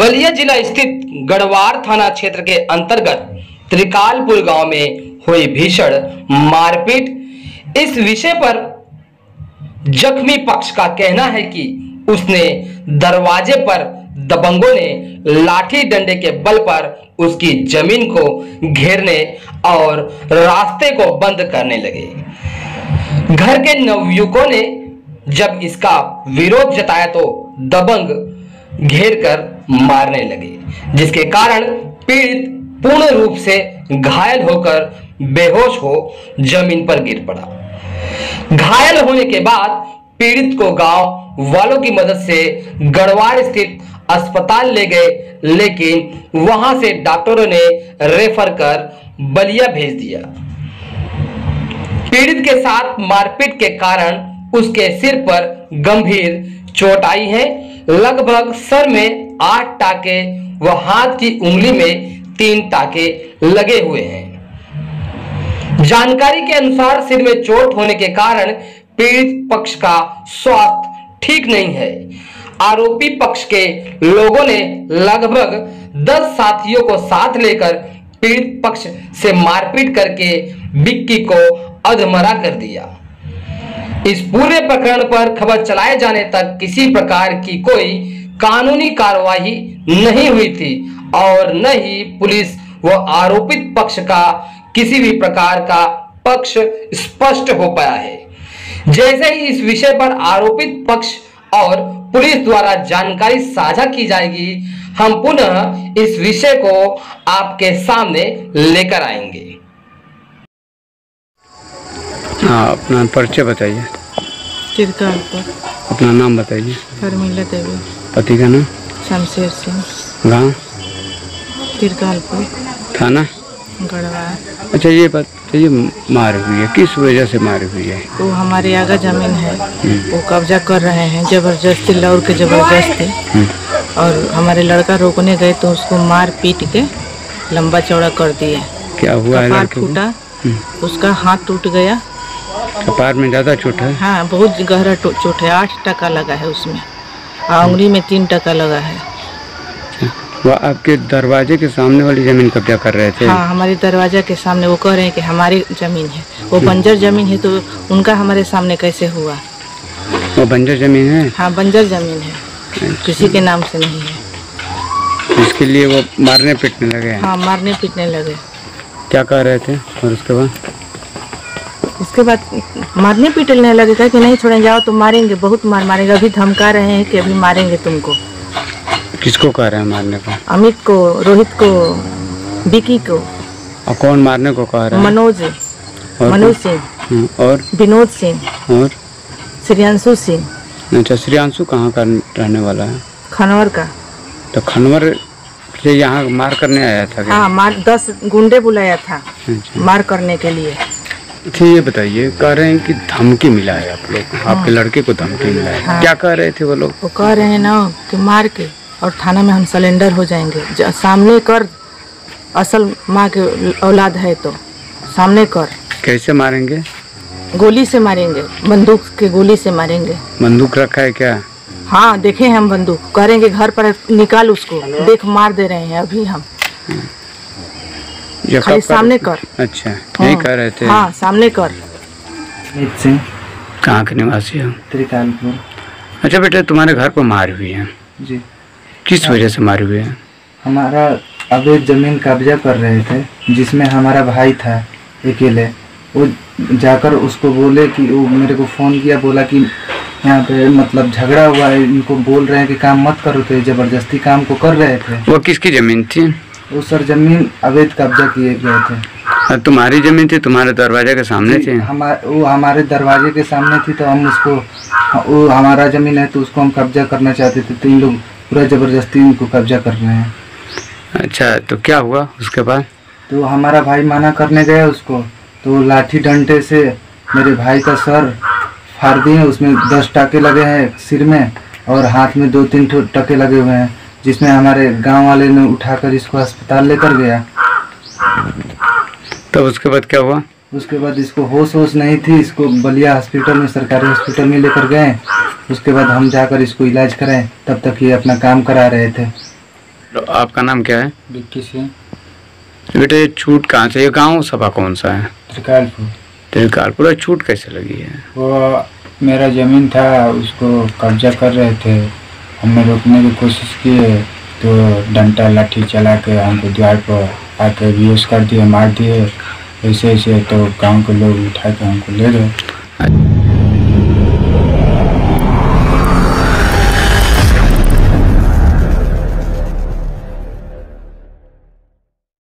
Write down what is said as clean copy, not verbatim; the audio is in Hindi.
बलिया जिला स्थित गढ़वार थाना क्षेत्र के अंतर्गत त्रिकालपुर गांव में हुई भीषण मारपीट। इस विषय पर जख्मी पक्ष का कहना है कि उसने दरवाजे पर दबंगों ने लाठी डंडे के बल पर उसकी जमीन को घेरने और रास्ते को बंद करने लगे। घर के नवयुवकों ने जब इसका विरोध जताया तो दबंग घेर कर मारने लगे, जिसके कारण पीड़ित पूर्ण रूप से घायल होकर बेहोश हो जमीन पर गिर पड़ा। घायल होने के बाद पीड़ित को गांव वालों की मदद से गढ़वार स्थित अस्पताल ले गए, लेकिन वहां से डॉक्टरों ने रेफर कर बलिया भेज दिया। पीड़ित के साथ मारपीट के कारण उसके सिर पर गंभीर चोट आई है। लगभग सर में 8 टाके व हाथ की उंगली में 3 टाके लगे हुए हैं। जानकारी के अनुसार सिर में चोट होने के कारण पीड़ित पक्ष का स्वास्थ्य ठीक नहीं है। आरोपी पक्ष के लोगों ने लगभग 10 साथियों को साथ लेकर पीड़ित पक्ष से मारपीट करके बिक्की को अधमरा कर दिया। इस पूरे प्रकरण पर खबर चलाए जाने तक किसी प्रकार की कोई कानूनी कार्रवाई नहीं हुई थी और न ही पुलिस व आरोपित पक्ष का किसी भी प्रकार का पक्ष स्पष्ट हो पाया है। जैसे ही इस विषय पर आरोपित पक्ष और पुलिस द्वारा जानकारी साझा की जाएगी, हम पुनः इस विषय को आपके सामने लेकर आएंगे। हाँ, अपना परिचय बताइए। त्रिकालपुर। अपना नाम बताइए। शर्मिला देवी। पति का नाम? शमशेर सिंह। गाँव? त्रिकालपुर। थाना? गढ़वार। अच्छा, ये बताइए, मार हुई है किस वजह से मार हुई है? वो हमारे आगे जमीन है, वो कब्जा कर रहे हैं जबरदस्ती, लौर के जबरदस्ती। और हमारे लड़का रोकने गए तो उसको मार पीट के लंबा चौड़ा कर दिए। क्या हुआ है? कपार फूटा, उसका हाथ टूट गया। कपार में ज्यादा चोट है? हाँ, बहुत गहरा चोट है। 8 टका लगा है उसमें, उंगली में 3 टका लगा है। वो आपके दरवाजे के सामने वाली जमीन कब्जा कर रहे थे? हाँ, हमारे दरवाजा के सामने। वो कह रहे हैं कि हमारी जमीन है, वो बंजर जमीन है, तो उनका हमारे सामने कैसे हुआ? वो बंजर जमीन है? हाँ, बंजर जमीन है। किसी के नाम से नहीं है। इसके लिए वो मारने पीटने लगे? हाँ, मारने पीटने लगे। क्या कह रहे थे? और उसके बाद मारने पीटने लगे, कहा कि नहीं छोड़े, जाओ तो मारेंगे, बहुत मारेंगे। अभी धमका रहे हैं कि अभी मारेंगे तुमको। किसको कह रहे हैं मारने को? अमित को, रोहित को, बिकी को। और कौन मारने को कह रहा है? मनोज सिंह और विनोद सिंह और श्रेयांशु सिंह। अच्छा, श्रेयांशु कहाँ का रहने वाला है? खनवर का। तो खनवर से यहाँ मार करने आया था क्या? हाँ, 10 गुंडे बुलाया था। अच्छा। मार करने के लिए। अच्छा, ये बताइए, कह रहे हैं कि धमकी मिला है आप लोग, आपके लड़के को धमकी मिला है। हाँ। क्या कह रहे थे वो लोग? वो कह रहे हैं ना कि मार के और थाना में हम सरेंडर हो जाएंगे। सामने कर, असल माँ के औलाद है तो सामने कर। कैसे मारेंगे? गोली से मारेंगे, बंदूक के गोली से मारेंगे। बंदूक रखा है क्या? हाँ, देखे हम बंदूक। करेंगे घर पर, निकाल उसको, देख मार दे रहे हैं अभी हम। खाली सामने कर। अच्छा, यही कह रहे थे? हाँ, सामने कर। अमित सिंह। कहाँ के निवासी हो? त्रिकालपुर। अच्छा बेटा, तुम्हारे घर पर मार हुई है जी। किस वजह से मारी हुई है? हमारा अवैध जमीन कब्जा कर रहे थे, जिसमें हमारा भाई था अकेले। वो जाकर उसको बोले कि वो मेरे को फ़ोन किया, बोला कि यहाँ पे मतलब झगड़ा हुआ है, इनको बोल रहे हैं कि काम मत करो, तो जबरदस्ती काम को कर रहे थे। वो किसकी जमीन थी? वो सर जमीन अवैध कब्जा किए गए थे। तुम्हारी जमीन थी? तुम्हारे दरवाजे के सामने थी? वो हमारे दरवाजे के सामने थी, तो हम उसको, वो हमारा जमीन है तो उसको हम कब्जा करना चाहते थे, तो इन लोग पूरा जबरदस्ती उनको कब्जा कर रहे हैं। अच्छा, तो क्या हुआ उसके बाद? तो हमारा भाई मना करने गया उसको, तो लाठी डंडे से मेरे भाई का सर फाड़ दिए। उसमें 10 टाके लगे हैं सिर में और हाथ में 2-3 टके लगे हुए हैं, जिसमें हमारे गांव वाले ने उठाकर इसको अस्पताल लेकर गया। तब उसके बाद क्या हुआ? उसके बाद इसको होश नहीं थी, इसको बलिया हॉस्पिटल में, सरकारी हॉस्पिटल में लेकर गए। उसके बाद हम जाकर इसको इलाज कराएं, तब तक ये अपना काम करा रहे थे। तो आपका नाम क्या है? विक्की सिंह, बेटे ये छूट कहाँ से, ये गांव सभा कौन सा है? त्रिकालपुर। त्रिकालपुर। छूट कैसे लगी है? वो मेरा ज़मीन था, उसको कब्जा कर रहे थे। हमने रोकने की कोशिश की तो डंडा लाठी चला के हमको द्वार पर आके बेहोश कर दिए, मार दिए। ऐसे ऐसे तो गांव के लोग उठा के हमको ले गए।